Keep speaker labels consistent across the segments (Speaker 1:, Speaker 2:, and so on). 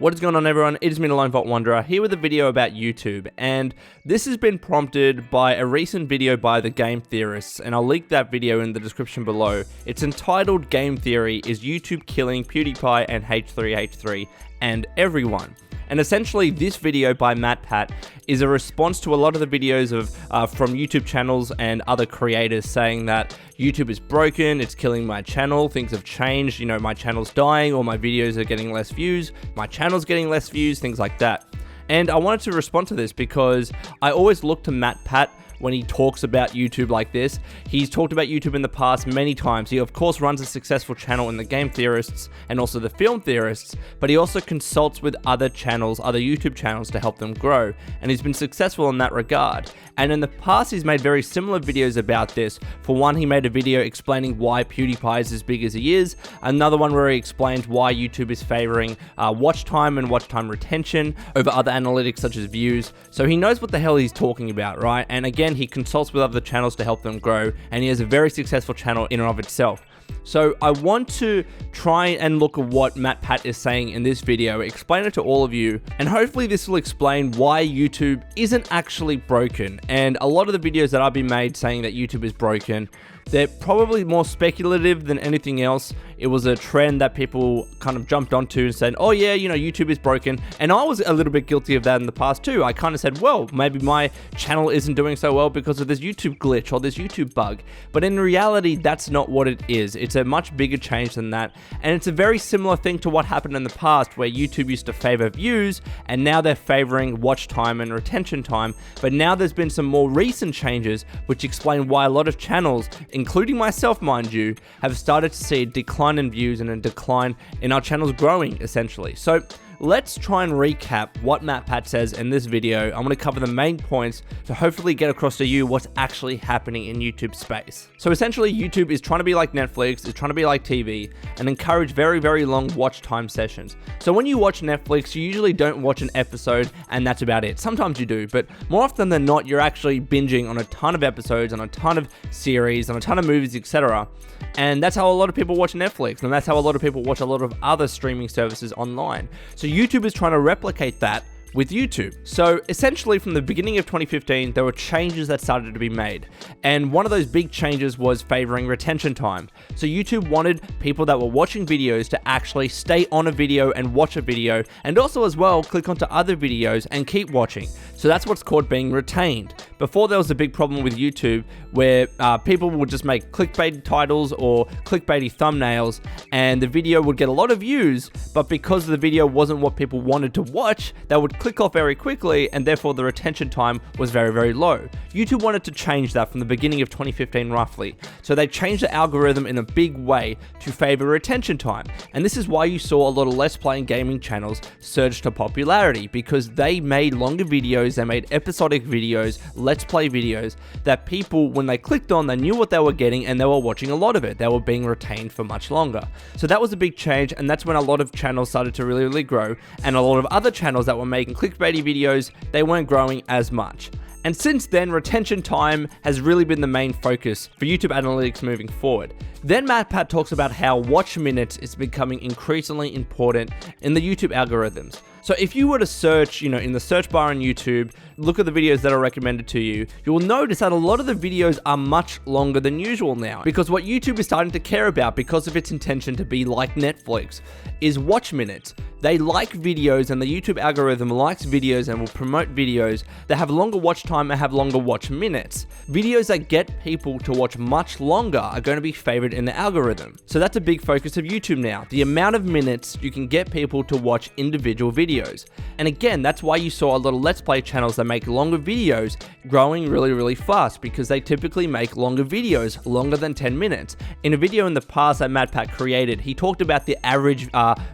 Speaker 1: What is going on, everyone? It is me, aLone Wanderer, here with a video about YouTube, and this has been prompted by a recent video by the Game Theorists, and I'll link that video in the description below. It's entitled "Game Theory: Is YouTube Killing PewDiePie and H3H3 and Everyone?" And essentially, this video by MattPat is a response to a lot of the videos from YouTube channels and other creators saying that YouTube is broken, it's killing my channel, things have changed, my channel's dying, or my videos are getting less views, my channel's getting less views, things like that. And I wanted to respond to this because I always look to MattPat when he talks about YouTube like this. He's talked about YouTube in the past many times. He of course runs a successful channel in the Game Theorists and also the Film Theorists, but he also consults with other channels, other YouTube channels, to help them grow, and he's been successful in that regard. And in the past, he's made very similar videos about this. For one, he made a video explaining why PewDiePie is as big as he is. Another one where he explained why YouTube is favoring watch time and watch time retention over other analytics such as views. So he knows what the hell he's talking about, right? And again, he consults with other channels to help them grow, and he has a very successful channel in and of itself. So I want to try and look at what MattPat is saying in this video, explain it to all of you, and hopefully this will explain why YouTube isn't actually broken. And a lot of the videos that I've been made saying that YouTube is broken, they're probably more speculative than anything else. It was a trend that people kind of jumped onto and said, oh yeah, YouTube is broken. And I was a little bit guilty of that in the past too. I kind of said, well, maybe my channel isn't doing so well because of this YouTube glitch or this YouTube bug. But in reality, that's not what it is. It's a much bigger change than that. And it's a very similar thing to what happened in the past, where YouTube used to favor views and now they're favoring watch time and retention time. But now there's been some more recent changes which explain why a lot of channels, including myself, mind you, have started to see a decline in views and a decline in our channels growing, essentially. So let's try and recap what MattPat says in this video. I'm going to cover the main points to hopefully get across to you what's actually happening in YouTube space. So essentially, YouTube is trying to be like Netflix, is trying to be like TV, and encourage very, very long watch time sessions. So when you watch Netflix, you usually don't watch an episode and that's about it. Sometimes you do, but more often than not, you're actually binging on a ton of episodes, on a ton of series, on a ton of movies, etc. And that's how a lot of people watch Netflix, and that's how a lot of people watch a lot of other streaming services online. So YouTube is trying to replicate that with YouTube. So essentially, from the beginning of 2015, there were changes that started to be made. And one of those big changes was favoring retention time. So YouTube wanted people that were watching videos to actually stay on a video and watch a video, and also as well, click onto other videos and keep watching. So that's what's called being retained. Before, there was a big problem with YouTube where people would just make clickbait titles or clickbaity thumbnails, and the video would get a lot of views, but because the video wasn't what people wanted to watch, they would click off very quickly, and therefore the retention time was very, very low. YouTube wanted to change that from the beginning of 2015 roughly. So they changed the algorithm in a big way to favor retention time. And this is why you saw a lot of Let's Play and gaming channels surge to popularity, because they made longer videos, they made episodic videos, Let's Play videos that people, when they clicked on, they knew what they were getting and they were watching a lot of it. They were being retained for much longer. So that was a big change, and that's when a lot of channels started to really, really grow, and a lot of other channels that were making clickbaity videos, they weren't growing as much. And since then, retention time has really been the main focus for YouTube analytics moving forward. Then MattPat talks about how watch minutes is becoming increasingly important in the YouTube algorithms. So if you were to search, in the search bar on YouTube, look at the videos that are recommended to you, you will notice that a lot of the videos are much longer than usual now. Because what YouTube is starting to care about, because of its intention to be like Netflix, is watch minutes. They like videos, and the YouTube algorithm likes videos and will promote videos that have longer watch time and have longer watch minutes. Videos that get people to watch much longer are going to be favored in the algorithm. So that's a big focus of YouTube now, the amount of minutes you can get people to watch individual videos. And again, that's why you saw a lot of Let's Play channels that make longer videos growing really, really fast, because they typically make longer videos, longer than 10 minutes. In a video in the past that MattPat created, he talked about the average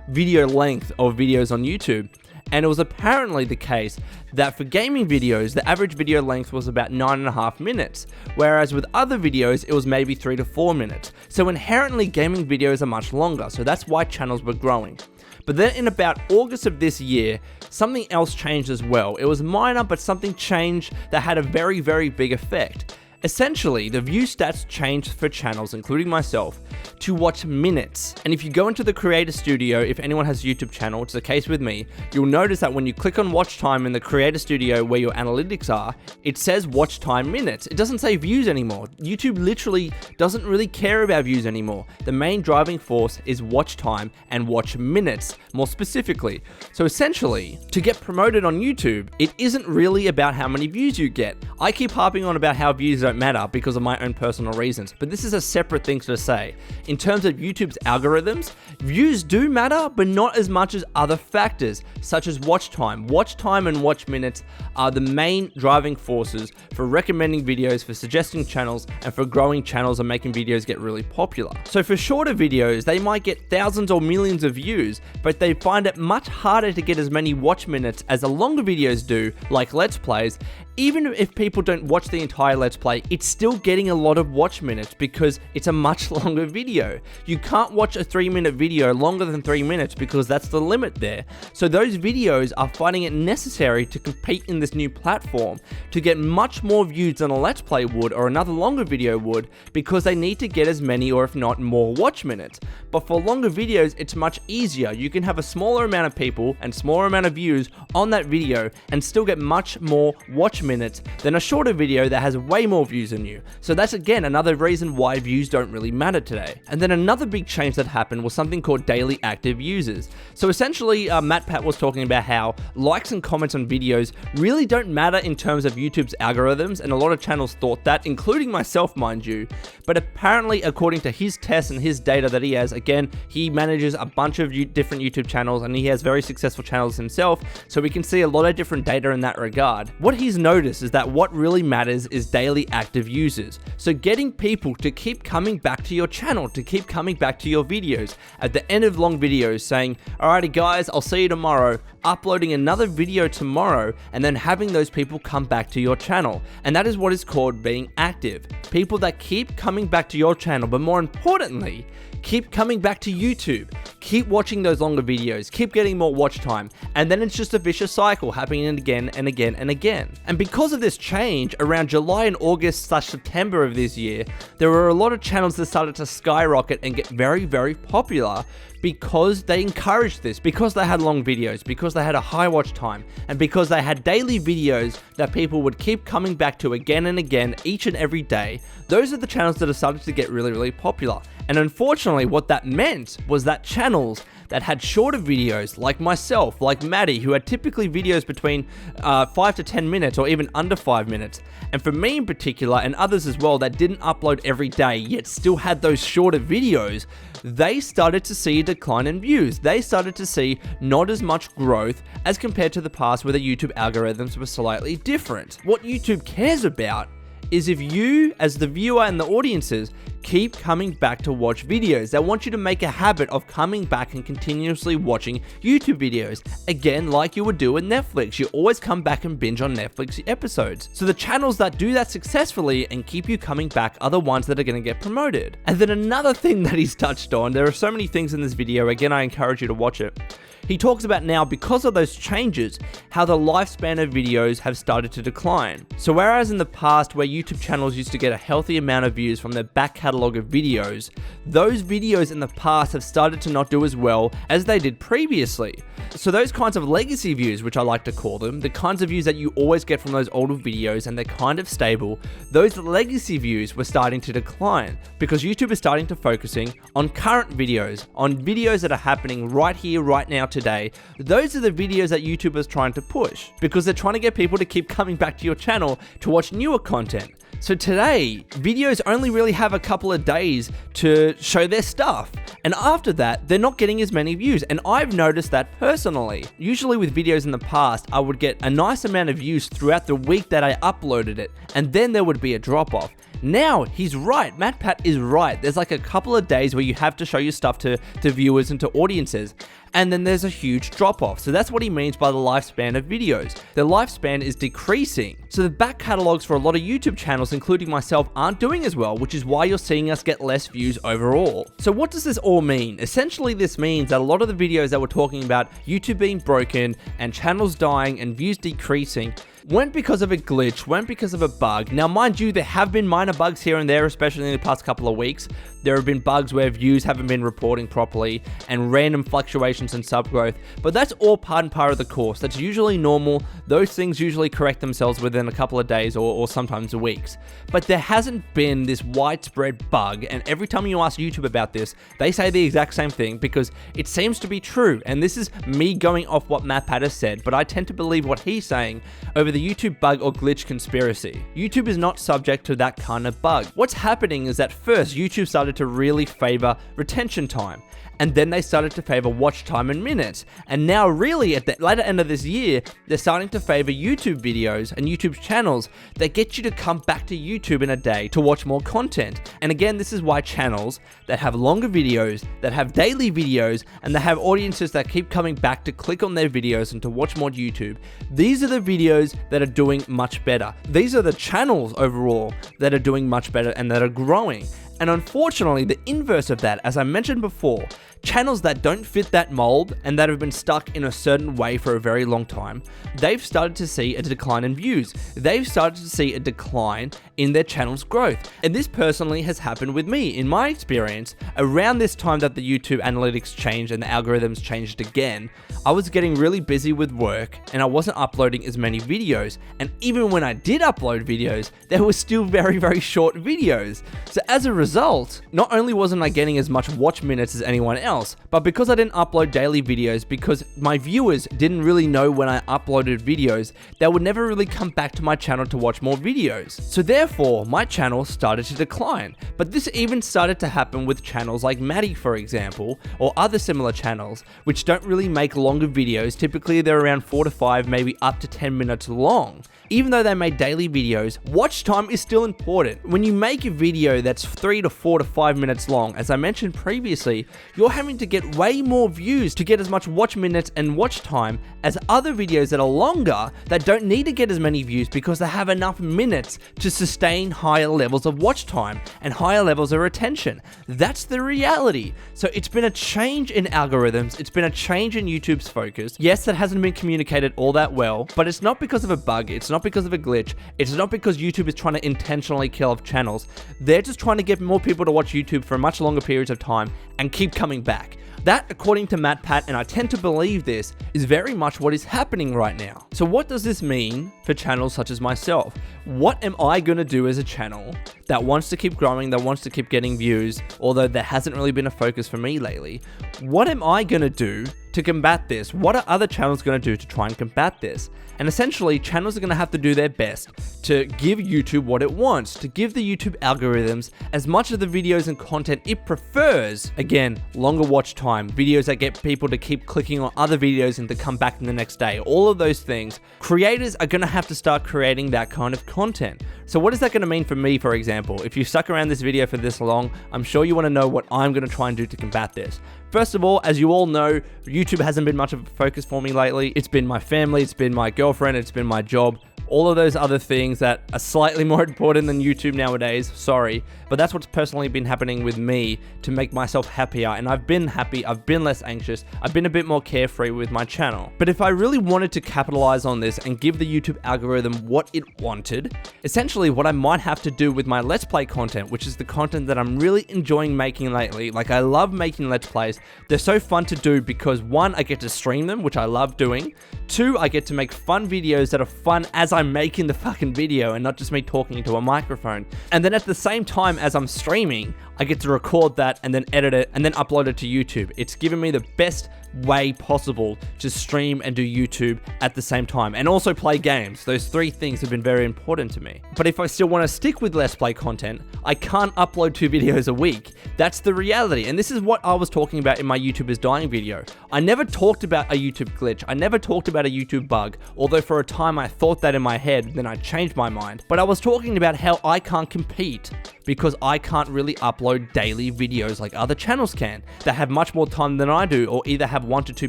Speaker 1: video length of videos on YouTube. And it was apparently the case that for gaming videos, the average video length was about 9.5 minutes, whereas with other videos, it was maybe 3 to 4 minutes. So inherently, gaming videos are much longer, so that's why channels were growing. But then in about August of this year, something else changed as well. It was minor, but something changed that had a very, very big effect. Essentially, the view stats changed for channels, including myself, to watch minutes. And if you go into the Creator Studio, if anyone has a YouTube channel, which is the case with me, you'll notice that when you click on watch time in the Creator Studio where your analytics are, it says watch time minutes. It doesn't say views anymore. YouTube literally doesn't really care about views anymore. The main driving force is watch time and watch minutes, more specifically. So essentially, to get promoted on YouTube, it isn't really about how many views you get. I keep harping on about how views don't matter because of my own personal reasons, but this is a separate thing to say. In terms of YouTube's algorithms, views do matter, but not as much as other factors, such as watch time. Watch time and watch minutes are the main driving forces for recommending videos, for suggesting channels, and for growing channels and making videos get really popular. So for shorter videos, they might get thousands or millions of views, but they find it much harder to get as many watch minutes as the longer videos do, like Let's Plays. Even if people don't watch the entire Let's Play, it's still getting a lot of watch minutes because it's a much longer video. You can't watch a 3-minute video longer than 3 minutes because that's the limit there. So those videos are finding it necessary to compete in this new platform to get much more views than a Let's Play would or another longer video would, because they need to get as many or if not more watch minutes. But for longer videos, it's much easier. You can have a smaller amount of people and smaller amount of views on that video and still get much more watch minutes than a shorter video that has way more views than you. So that's again another reason why views don't really matter today. And then another big change that happened was something called daily active users. So essentially, MattPat was talking about how likes and comments on videos really don't matter in terms of YouTube's algorithms, and a lot of channels thought that, including myself, mind you. But apparently, according to his tests and his data that he has, again, he manages a bunch of different YouTube channels and he has very successful channels himself, so we can see a lot of different data in that regard. What he's noticed is that what really matters is daily active users. So getting people to keep coming back to your channel, to keep coming back to your videos at the end of long videos saying, alrighty guys, I'll see you tomorrow, uploading another video tomorrow, and then having those people come back to your channel. And that is what is called being active. People that keep coming back to your channel, but more importantly, keep coming back to YouTube, keep watching those longer videos, keep getting more watch time, and then it's just a vicious cycle happening again and again and again. And because of this change, around July and August/September of this year, there were a lot of channels that started to skyrocket and get very, very popular because they encouraged this, because they had long videos, because they had a high watch time, and because they had daily videos that people would keep coming back to again and again each and every day. Those are the channels that have started to get really, really popular. And unfortunately, what that meant was that channels that had shorter videos, like myself, like Maddie, who had typically videos between 5 to 10 minutes or even under 5 minutes, and for me in particular, and others as well, that didn't upload every day, yet still had those shorter videos, they started to see a decline in views. They started to see not as much growth as compared to the past where the YouTube algorithms were slightly different. What YouTube cares about is if you, as the viewer and the audiences, keep coming back to watch videos. They want you to make a habit of coming back and continuously watching YouTube videos. Again, like you would do with Netflix. You always come back and binge on Netflix episodes. So the channels that do that successfully and keep you coming back are the ones that are going to get promoted. And then another thing that he's touched on, there are so many things in this video, again, I encourage you to watch it. He talks about now, because of those changes, how the lifespan of videos have started to decline. So whereas in the past where YouTube channels used to get a healthy amount of views from their back catalog of videos, those videos in the past have started to not do as well as they did previously. So those kinds of legacy views, which I like to call them, the kinds of views that you always get from those older videos and they're kind of stable, those legacy views were starting to decline because YouTube is starting to focusing on current videos, on videos that are happening right here, right now, today. Those are the videos that YouTube is trying to push because they're trying to get people to keep coming back to your channel to watch newer content. So today, videos only really have a couple of days to show their stuff. And after that, they're not getting as many views. And I've noticed that personally. Usually with videos in the past, I would get a nice amount of views throughout the week that I uploaded it. And then there would be a drop off. Now, he's right. MattPat is right. There's like a couple of days where you have to show your stuff to viewers and to audiences. And then there's a huge drop off. So that's what he means by the lifespan of videos. The lifespan is decreasing. So the back catalogs for a lot of YouTube channels, including myself, aren't doing as well, which is why you're seeing us get less views overall. So what does this all mean? Essentially, this means that a lot of the videos that we're talking about, YouTube being broken and channels dying and views decreasing, weren't because of a glitch, weren't because of a bug. Now, mind you, there have been minor bugs here and there, especially in the past couple of weeks. There have been bugs where views haven't been reporting properly and random fluctuations in sub growth, but that's all part and part of the course. That's usually normal. Those things usually correct themselves within a couple of days or sometimes weeks. But there hasn't been this widespread bug, and every time you ask YouTube about this, they say the exact same thing because it seems to be true. And this is me going off what MattPat has said, but I tend to believe what he's saying over the YouTube bug or glitch conspiracy. YouTube is not subject to that kind of bug. What's happening is that first, YouTube started to really favor retention time. And then they started to favor watch time in minutes. And now really at the later end of this year, they're starting to favor YouTube videos and YouTube channels that get you to come back to YouTube in a day to watch more content. And again, this is why channels that have longer videos, that have daily videos, and that have audiences that keep coming back to click on their videos and to watch more YouTube, these are the videos that are doing much better. These are the channels overall that are doing much better and that are growing. And unfortunately, the inverse of that, as I mentioned before, channels that don't fit that mold and that have been stuck in a certain way for a very long time, they've started to see a decline in views. They've started to see a decline in their channel's growth. And this personally has happened with me. In my experience, around this time that the YouTube analytics changed and the algorithms changed again, I was getting really busy with work and I wasn't uploading as many videos. And even when I did upload videos, they were still very, very short videos. So as a result, not only wasn't I getting as much watch minutes as anyone else, but because I didn't upload daily videos, because my viewers didn't really know when I uploaded videos, they would never really come back to my channel to watch more videos. So therefore, my channel started to decline. But this even started to happen with channels like Matty, for example, or other similar channels, which don't really make longer videos. Typically, they're around 4 to 5, maybe up to 10 minutes long. Even though they made daily videos, watch time is still important. When you make a video that's 3 to 4 to 5 minutes long, as I mentioned previously, you're having to get way more views to get as much watch minutes and watch time as other videos that are longer that don't need to get as many views because they have enough minutes to sustain higher levels of watch time and higher levels of retention. That's the reality. So it's been a change in algorithms. It's been a change in YouTube's focus. Yes, that hasn't been communicated all that well, but it's not because of a bug. It's not because of a glitch. It's not because YouTube is trying to intentionally kill off channels. They're just trying to get more people to watch YouTube for much longer periods of time and keep coming back. That, according to MattPat, and I tend to believe this, is very much what is happening right now. So what does this mean for channels such as myself? What am I going to do as a channel that wants to keep growing, that wants to keep getting views, although there hasn't really been a focus for me lately? What am I going to do to combat this? What are other channels going to do to try and combat this? And essentially, channels are going to have to do their best to give YouTube what it wants, to give the YouTube algorithms as much of the videos and content it prefers. Again, longer watch time, videos that get people to keep clicking on other videos and to come back in the next day, all of those things. Creators are going to have to start creating that kind of content. So what is that going to mean for me, for example? If you stuck around this video for this long, I'm sure you want to know what I'm going to try and do to combat this. First of all, as you all know, YouTube hasn't been much of a focus for me lately. It's been my family, it's been my girlfriend, it's been my job, all of those other things that are slightly more important than YouTube nowadays, sorry, but that's what's personally been happening with me to make myself happier, and I've been happy, I've been less anxious, I've been a bit more carefree with my channel. But if I really wanted to capitalize on this and give the YouTube algorithm what it wanted, essentially what I might have to do with my Let's Play content, which is the content that I'm really enjoying making lately, like I love making Let's Plays, they're so fun to do because 1, I get to stream them, which I love doing, 2, I get to make fun videos that are fun as I'm making the fucking video and not just me talking into a microphone. And then at the same time as I'm streaming, I get to record that and then edit it and then upload it to YouTube. It's given me the best way possible to stream and do YouTube at the same time and also play games. Those 3 things have been very important to me. But if I still want to stick with Let's Play content, I can't upload 2 videos a week. That's the reality. And this is what I was talking about in my YouTube is dying video. I never talked about a YouTube glitch. I never talked about a YouTube bug, although for a time I thought that in my head, then I changed my mind. But I was talking about how I can't compete because I can't really upload upload daily videos like other channels can that have much more time than I do, or either have 1 to 2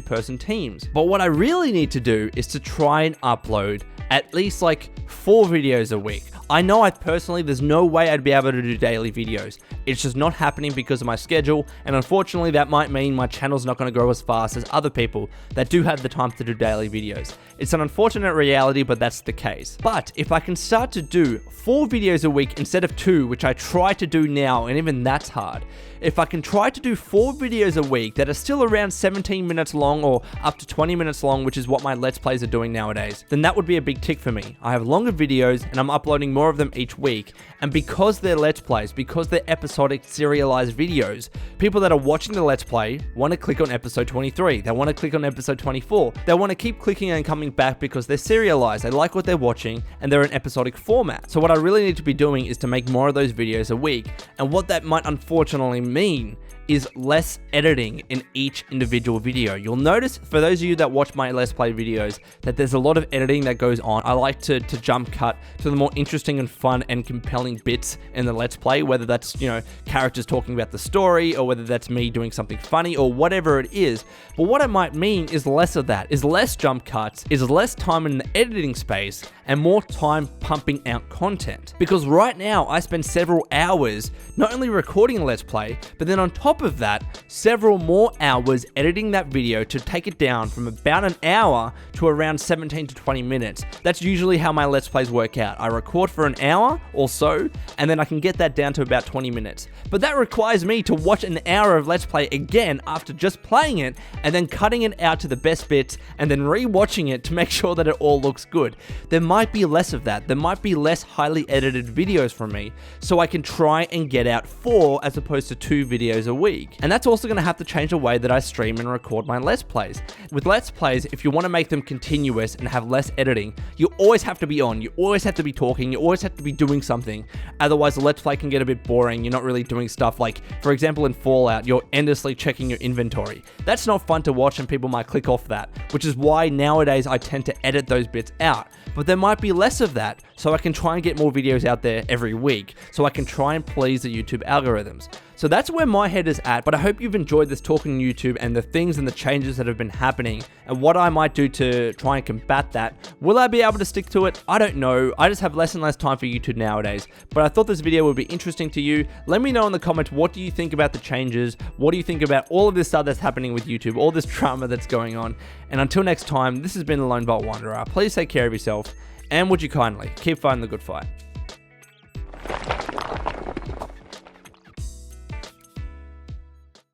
Speaker 1: person teams. But what I really need to do is to try and upload at least like 4 videos a week. I know personally, there's no way I'd be able to do daily videos. It's just not happening because of my schedule, and unfortunately that might mean my channel's not going to grow as fast as other people that do have the time to do daily videos. It's an unfortunate reality, but that's the case. But if I can start to do 4 videos a week instead of 2, which I try to do now, and even that's hard. If I can try to do 4 videos a week that are still around 17 minutes long or up to 20 minutes long, which is what my Let's Plays are doing nowadays, then that would be a big tick for me. I have longer videos and I'm uploading more of them each week. And because they're Let's Plays, because they're episodic serialized videos, people that are watching the Let's Play want to click on episode 23. They want to click on episode 24. They want to keep clicking and coming back because they're serialized. They like what they're watching and they're in episodic format. So what I really need to be doing is to make more of those videos a week. And what that might unfortunately mean is less editing in each individual video. You'll notice, for those of you that watch my Let's Play videos, that there's a lot of editing that goes on. I like to jump cut to the more interesting and fun and compelling bits in the Let's Play, whether that's, characters talking about the story, or whether that's me doing something funny, or whatever it is. But what it might mean is less of that, is less jump cuts, is less time in the editing space, and more time pumping out content. Because right now, I spend several hours not only recording a Let's Play, but then on top of that, several more hours editing that video to take it down from about an hour to around 17 to 20 minutes. That's usually how my Let's Plays work out. I record for an hour or so, and then I can get that down to about 20 minutes. But that requires me to watch an hour of Let's Play again after just playing it, and then cutting it out to the best bits, and then re-watching it to make sure that it all looks good. There might be less of that. There might be less highly edited videos from me, so I can try and get out 4 as opposed to 2 videos a week. And that's also going to have to change the way that I stream and record my Let's Plays. With Let's Plays, if you want to make them continuous and have less editing, you always have to be on, you always have to be talking, you always have to be doing something. Otherwise, the Let's Play can get a bit boring. You're not really doing stuff like, for example, in Fallout, you're endlessly checking your inventory. That's not fun to watch, and people might click off that, which is why nowadays I tend to edit those bits out. But there might be less of that, so I can try and get more videos out there every week, so I can try and please the YouTube algorithms. So that's where my head is at, but I hope you've enjoyed this talking YouTube and the things and the changes that have been happening and what I might do to try and combat that. Will I be able to stick to it? I don't know. I just have less and less time for YouTube nowadays, but I thought this video would be interesting to you. Let me know in the comments, what do you think about the changes? What do you think about all of this stuff that's happening with YouTube, all this drama that's going on? And until next time, this has been aLone Wanderer. Please take care of yourself, and would you kindly keep fighting the good fight.